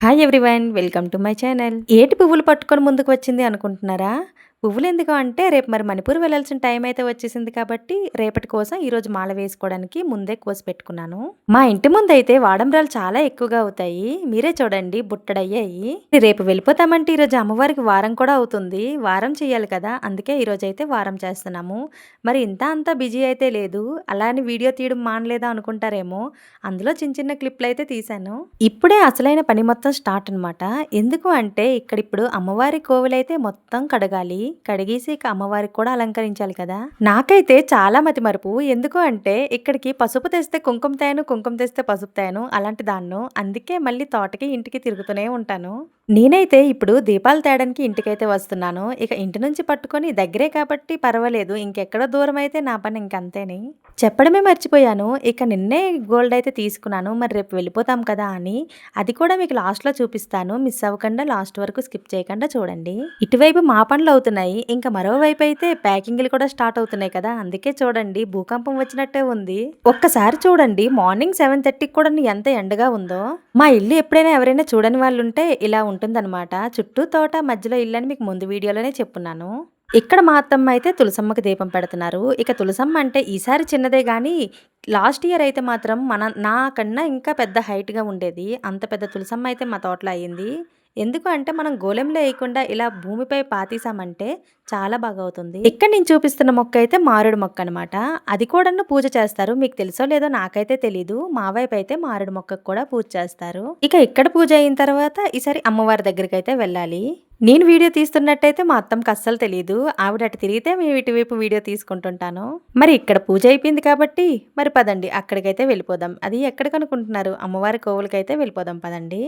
Hi everyone, welcome to my channel. ఏటి పువ్వులు పట్టుకొని ముందుకు వచ్చింది అనుకుంటున్నారా? పువ్వులు ఎందుకు అంటే రేపు మరి మణిపూర్ వెళ్ళాల్సిన టైం అయితే వచ్చేసింది కాబట్టి రేపటి కోసం ఈరోజు మాల వేసుకోవడానికి ముందే కోసి పెట్టుకున్నాను. మా ఇంటి ముందు అయితే వాడంబరాలు చాలా ఎక్కువగా అవుతాయి. మీరే చూడండి, బుట్టడయ్యాయి. రేపు వెళ్ళిపోతామంటే ఈరోజు అమ్మవారికి వారం కూడా అవుతుంది. వారం చేయాలి కదా, అందుకే ఈరోజు అయితే వారం చేస్తున్నాము. మరి ఇంత అంతా బిజీ అయితే లేదు, అలా అని వీడియో తీయడం మానలేదా అనుకుంటారేమో. అందులో చిన్న చిన్న క్లిప్లు అయితే తీశాను. ఇప్పుడే అసలైన పని మొత్తం స్టార్ట్ అనమాట. ఎందుకు అంటే ఇక్కడ ఇప్పుడు అమ్మవారి కోవిలైతే మొత్తం కడగాలి. కడిగేసి ఇక అమ్మవారికి కూడా అలంకరించాలి కదా. నాకైతే చాలా మతిమరుపు. ఎందుకు అంటే ఇక్కడికి పసుపు తెస్తే కుంకుమ తేను, కుంకుమ తెస్తే పసుపు తేను, అలాంటి దాన్ను. అందుకే మళ్ళీ తోటకి ఇంటికి తిరుగుతూనే ఉంటాను. నేనైతే ఇప్పుడు దీపాలు తేడానికి ఇంటికైతే వస్తున్నాను. ఇక ఇంటి నుంచి పట్టుకొని దగ్గరే కాబట్టి పర్వాలేదు, ఇంకెక్కడో దూరం అయితే నా పని ఇంకంతేని. చెప్పడమే మర్చిపోయాను, ఇక నిన్నే గోల్డ్ అయితే తీసుకున్నాను. మరి రేపు వెళ్ళిపోతాం కదా అని. అది కూడా మీకు లాస్ట్లో చూపిస్తాను. మిస్ అవ్వకుండా లాస్ట్ వరకు స్కిప్ చేయకుండా చూడండి. ఇటువైపు మా పనులు అవుతున్నాయి, ఇంకా మరోవైపు అయితే ప్యాకింగ్లు కూడా స్టార్ట్ అవుతున్నాయి కదా. అందుకే చూడండి, భూకంపం వచ్చినట్టే ఉంది. ఒక్కసారి చూడండి, మార్నింగ్ 7:30కి కూడా ఎంత ఎండగా ఉందో. మా ఇల్లు ఎప్పుడైనా ఎవరైనా చూడని వాళ్ళు ఉంటే ఇలా ఉంటుందన్నమాట. చుట్టూ తోట, మధ్యలో ఇల్లు అని మీకు ముందు వీడియోలోనే చెప్పున్నాను. ఇక్కడ మా అత్తమ్మ అయితే తులసమ్మకి దీపం పెడుతున్నారు. ఇక తులసమ్మ అంటే ఈసారి చిన్నదే గాని లాస్ట్ ఇయర్ అయితే మాత్రం నాకన్నా ఇంకా పెద్ద హైట్గా ఉండేది. అంత పెద్ద తులసమ్మ అయితే మా తోటలో అయ్యింది. ఎందుకు అంటే మనం గోలెంలో వేయకుండా ఇలా భూమిపై పాతీసామంటే చాలా బాగా అవుతుంది. ఇక్కడ నేను చూపిస్తున్న మొక్క అయితే మారేడు మొక్క అనమాట. అది కూడా పూజ చేస్తారు. మీకు తెలుసో లేదో నాకైతే తెలీదు. మా వైపు అయితే మారేడు మొక్కకు కూడా పూజ చేస్తారు. ఇక ఇక్కడ పూజ అయిన తర్వాత ఈసారి అమ్మవారి దగ్గరికి అయితే వెళ్ళాలి. నేను వీడియో తీస్తున్నట్టయితే మా అత్తమ్మకి అస్సలు తెలియదు. ఆవిడ అటు తిరిగితే మేము ఇటువైపు వీడియో తీసుకుంటుంటాను. మరి ఇక్కడ పూజ అయిపోయింది కాబట్టి మరి పదండి అక్కడికైతే వెళ్ళిపోదాం. అది ఎక్కడికి అనుకుంటున్నారు? అమ్మవారి కోవులకైతే వెళ్ళిపోదాం పదండి.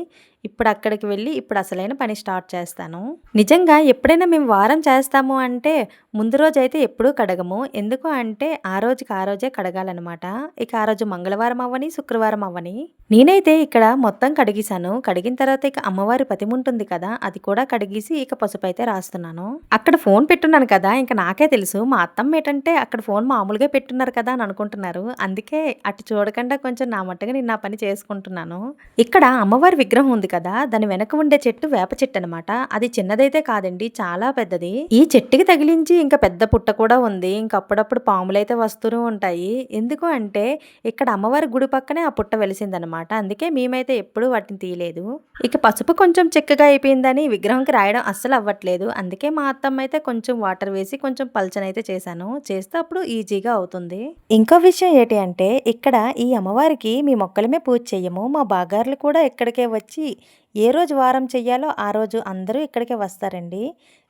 ఇప్పుడు అక్కడికి వెళ్ళి ఇప్పుడు అసలైన పని స్టార్ట్ చేస్తాను. నిజంగా ఎప్పుడైనా మేము వారం చేస్తాము అంటే ముందు రోజు అయితే ఎప్పుడూ కడగము. ఎందుకు అంటే ఆ రోజుకి ఆ రోజే కడగాలన్నమాట. ఇక ఆ రోజు మంగళవారం అవ్వని, శుక్రవారం అవ్వని. నేనైతే ఇక్కడ మొత్తం కడిగేశాను. కడిగిన తర్వాత ఇక అమ్మవారి పతిమ ఉంటుంది కదా, అది కూడా కడిగేసి ఇక పసుపు అయితే రాస్తున్నాను. అక్కడ ఫోన్ పెట్టున్నాను కదా, ఇంకా నాకే తెలుసు మా అత్తమ్మ ఏంటంటే అక్కడ ఫోన్ మామూలుగా పెట్టున్నారు కదా అని అనుకుంటున్నారు. అందుకే అటు చూడకుండా కొంచెం నా మట్టుగా నేను నా పని చేసుకుంటున్నాను. ఇక్కడ అమ్మవారి విగ్రహం ఉంది కదా, దాని వెనక ఉండే చెట్టు వేప చెట్టు అనమాట. అది చిన్నదైతే కాదండి, చాలా పెద్దది. ఈ చెట్టుకి తగిలించి ఇంకా పెద్ద పుట్ట కూడా ఉంది. ఇంక అప్పుడప్పుడు పాములైతే వస్తూనే ఉంటాయి. ఎందుకు అంటే ఇక్కడ అమ్మవారి గుడి పక్కనే ఆ పుట్ట వెలిసిందనమాట. అందుకే మేమైతే ఎప్పుడు వాటిని తీయలేదు. ఇక పసుపు కొంచెం చిక్కగా అయిపోయిందని విగ్రహంకి రాయడం అస్సలు అవ్వట్లేదు. అందుకే మా అత్తమ్మ అయితే కొంచెం వాటర్ వేసి కొంచెం పల్చనైతే చేశాను. చేస్తే అప్పుడు ఈజీగా అవుతుంది. ఇంకో విషయం ఏంటి అంటే ఇక్కడ ఈ అమ్మవారికి మీ మొక్కలమే పూజ చెయ్యము. మా బాగారులు కూడా ఇక్కడికే వచ్చి ఏ రోజు వారం చెయ్యాలో ఆ రోజు అందరూ ఇక్కడికే వస్తారండి.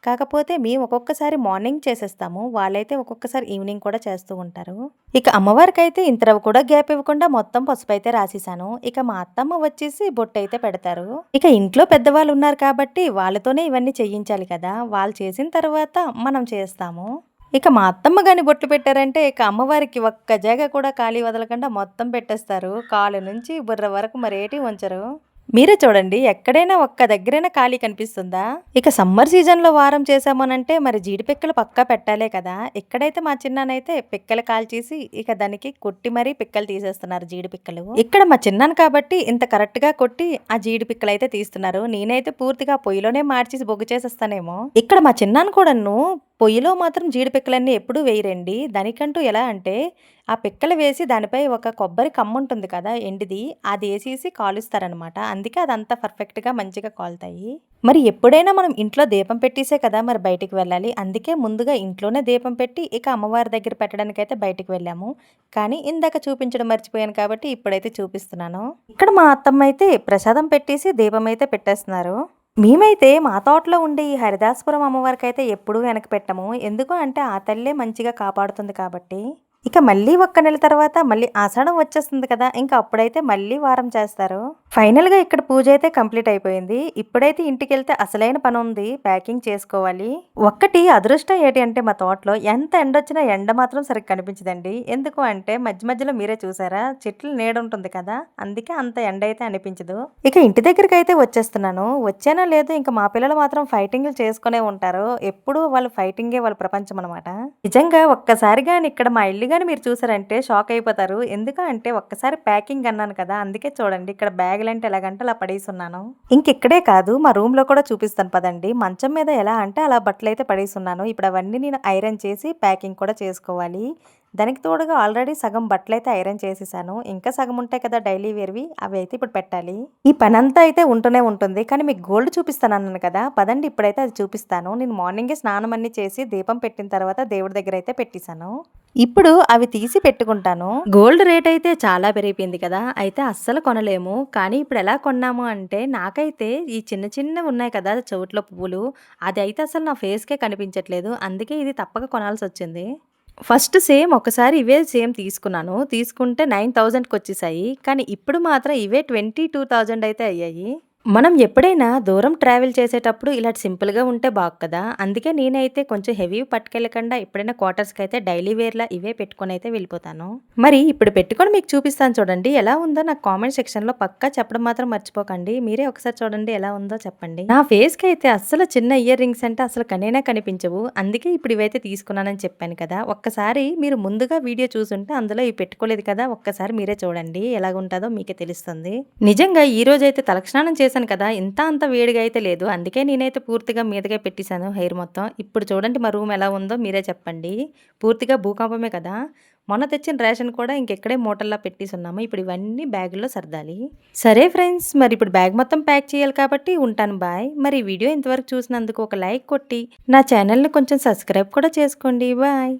కాకపోతే మేము ఒక్కొక్కసారి మార్నింగ్ చేసేస్తాము, వాళ్ళైతే ఒక్కొక్కసారి ఈవినింగ్ కూడా చేస్తూ ఉంటారు. ఇక అమ్మవారికి అయితే ఇంతరవ కూడా గ్యాప్ ఇవ్వకుండా మొత్తం పసుపు అయితే రాసేసాను. ఇక మా అత్తమ్మ వచ్చేసి బొట్టు అయితే పెడతారు. ఇక ఇంట్లో పెద్దవాళ్ళు ఉన్నారు కాబట్టి వాళ్ళతోనే ఇవన్నీ చేయించాలి కదా, వాళ్ళు చేసిన తర్వాత మనం చేస్తాము. ఇక మా అత్తమ్మ గాని బొట్లు పెట్టారంటే ఇక అమ్మవారికి ఒక్క జాగా కూడా ఖాళీ వదలకుండా మొత్తం పెట్టేస్తారు. కాలు నుంచి బుర్ర వరకు మరేటి ఉంచరు. మీరే చూడండి, ఎక్కడైనా ఒక్క దగ్గరైనా ఖాళీ కనిపిస్తుందా? ఇక సమ్మర్ సీజన్లో వారం చేసామనంటే మరి జీడి పిక్కలు పక్కా పెట్టాలే కదా. ఇక్కడైతే మా చిన్నానైతే పిక్కలు కాల్చేసి ఇక దానికి కొట్టి మరీ పిక్కలు తీసేస్తున్నారు, జీడి పిక్కలు. ఇక్కడ మా చిన్నాను కాబట్టి ఇంత కరెక్ట్ గా కొట్టి ఆ జీడి పిక్కలు అయితే తీస్తున్నారు. నేనైతే పూర్తిగా పొయ్యిలోనే మార్చేసి బొగ్గు చేసేస్తానేమో. ఇక్కడ మా చిన్నాను కూడాను పొయ్యిలో మాత్రం జీడి పిక్కలన్నీ ఎప్పుడూ వేయరండి. దానికంటూ ఎలా అంటే ఆ పిక్కలు వేసి దానిపై ఒక కొబ్బరి కమ్మ ఉంటుంది కదా, ఎండిది, అది వేసేసి కాలుస్తారనమాట. అందుకే అదంతా పర్ఫెక్ట్గా మంచిగా కాలుతాయి. మరి ఎప్పుడైనా మనం ఇంట్లో దీపం పెట్టేసే కదా మరి బయటికి వెళ్ళాలి. అందుకే ముందుగా ఇంట్లోనే దీపం పెట్టి ఇక అమ్మవారి దగ్గర పెట్టడానికైతే బయటికి వెళ్ళాము. కానీ ఇందాక చూపించడం మర్చిపోయాను కాబట్టి ఇప్పుడైతే చూపిస్తున్నాను. ఇక్కడ మా అత్తమ్మ అయితే ప్రసాదం పెట్టేసి దీపం అయితే పెట్టేస్తున్నారు. మేమైతే మా తోటలో ఉండే ఈ హరిదాసపురం అమ్మవారికి అయితే ఎప్పుడూ వెనక పెట్టము. ఎందుకు అంటే ఆ తల్లే మంచిగా కాపాడుతుంది కాబట్టి. ఇక మళ్ళీ ఒక్క నెల తర్వాత మళ్ళీ ఆషాఢం వచ్చేస్తుంది కదా, ఇంకా అప్పుడైతే మళ్ళీ వారం చేస్తారు. ఫైనల్గా ఇక్కడ పూజ అయితే కంప్లీట్ అయిపోయింది. ఇప్పుడైతే ఇంటికి వెళ్తే అసలైన పని ఉంది, ప్యాకింగ్ చేసుకోవాలి. ఒక్కటి అదృష్టం ఏంటి అంటే మా తోటలో ఎంత ఎండ వచ్చినా ఎండ మాత్రం సరిగ్గా కనిపించదండి. ఎందుకు అంటే మధ్య మధ్యలో మీరే చూసారా, చెట్లు నీడ ఉంటుంది కదా, అందుకే అంత ఎండ అయితే అనిపించదు. ఇక ఇంటి దగ్గరికి అయితే వచ్చేస్తున్నాను. వచ్చానో లేదు, ఇంకా మా పిల్లలు మాత్రం ఫైటింగ్లు చేసుకునే ఉంటారు. ఎప్పుడు వాళ్ళు ఫైటింగే వాళ్ళ ప్రపంచం అనమాట. నిజంగా ఒక్కసారిగా ఇక్కడ మా ఇల్లు గాని మీరు చూసారంటే షాక్ అయిపోతారు. ఎందుకు అంటే ఒక్కసారి ప్యాకింగ్ అన్నాను కదా! అందుకే చూడండి ఇక్కడ బ్యాగులంటే ఎలాగంటే అలా పడేసున్నాను. ఇంకిక్కడే కాదు మా రూమ్‌లో కూడా చూపిస్తాను పదండి. మంచం మీద ఎలా అంటే అలా బట్టలైతే పడేసున్నాను. ఇప్పుడు అవన్నీ నేను ఐరన్ చేసి ప్యాకింగ్ కూడా చేసుకోవాలి. దానికి తోడుగా ఆల్రెడీ సగం బట్టలైతే ఐరన్ చేసేసాను. ఇంకా సగం ఉంటాయి కదా డైలీ వేర్‌వి అవి అయితే ఇప్పుడు పెట్టాలి. ఈ పనంతా అయితే ఉంటూనే ఉంటుంది. కానీ మీకు గోల్డ్ చూపిస్తానన్నాను కదా! పదండి ఇప్పుడైతే అది చూపిస్తాను. నేను మార్నింగే స్నానం అన్నీ చేసి దీపం పెట్టిన తర్వాత దేవుడి దగ్గర అయితే పెట్టేసాను. ఇప్పుడు అవి తీసి పెట్టుకుంటాను. గోల్డ్ రేట్ అయితే చాలా పెరిగిపోయింది కదా! అయితే అస్సలు కొనలేము. కానీ ఇప్పుడు ఎలా కొన్నాము అంటే నాకైతే ఈ చిన్న చిన్నవి ఉన్నాయి కదా! చెవుట్లో పువ్వులు అదైతే అసలు నా ఫేస్‌కే కనిపించట్లేదు. అందుకే ఇది తప్పక కొనాల్సొచ్చింది. ఫస్ట్ సేమ్ ఒకసారి ఇవే సేమ్ తీసుకున్నాను. తీసుకుంటే 9000కి కానీ ఇప్పుడు మాత్రం ఇవే 22,000 అయితే అయ్యాయి. మనం ఎప్పుడైనా దూరం ట్రావెల్ చేసేటప్పుడు ఇలా సింపుల్‌గా ఉంటే బాగు కదా! అందుకే నేనైతే కొంచెం హెవీవి పట్టుకెళ్ళకుండా ఎప్పుడైనా క్వార్టర్స్‌కైతే డైలీ వేర్‌లా ఇవే పెట్టుకొనైతే వెళ్ళిపోతాను. మరి ఇప్పుడు పెట్టుకొని మీకు చూపిస్తాను చూడండి. ఎలా ఉందో నాకు కామెంట్ సెక్షన్‌లో పక్కా చెప్పడం మాత్రం మర్చిపోకండి. మీరే ఒకసారి చూడండి ఎలా ఉందో చెప్పండి. నా ఫేస్‌కైతే అస్సలు చిన్న ఇయర్ రింగ్స్ అంటే అసలు కనీనా కనిపించవు. అందుకే ఇప్పుడు ఇవైతే తీసుకున్నానని చెప్పాను కదా! ఒక్కసారి మీరు ముందుగా వీడియో చూసుంటే అందులో ఇవి పెట్టుకోలేదు కదా! ఒక్కసారి మీరే చూడండి ఎలాగుంటాదో మీకే తెలుస్తుంది. నిజంగా ఈరోజైతే తలస్నానం చేశాను కదా! అంత వేడిగా అయితే లేదు. అందుకే నేనైతే పూర్తిగా మీదకే పెట్టేసాను హెయిర్ మొత్తం. ఇప్పుడు చూడండి మా రూమ్ ఎలా ఉందో మీరే చెప్పండి. పూర్తిగా భూకంపమే కదా! మొన్న తెచ్చిన రేషన్ కూడా ఇంకెక్కడే మూటల్లా పెట్టేసున్నాము. ఇప్పుడు ఇవన్నీ బ్యాగుల్లో సర్దాలి. సరే ఫ్రెండ్స్ మరి ఇప్పుడు బ్యాగ్ మొత్తం ప్యాక్ చేయాలి కాబట్టి ఉంటాను బాయ్. మరి ఈ వీడియో ఇంతవరకు చూసినందుకు ఒక లైక్ కొట్టి నా ఛానల్‌ని కొంచెం సబ్స్క్రైబ్ కూడా చేసుకోండి. బాయ్.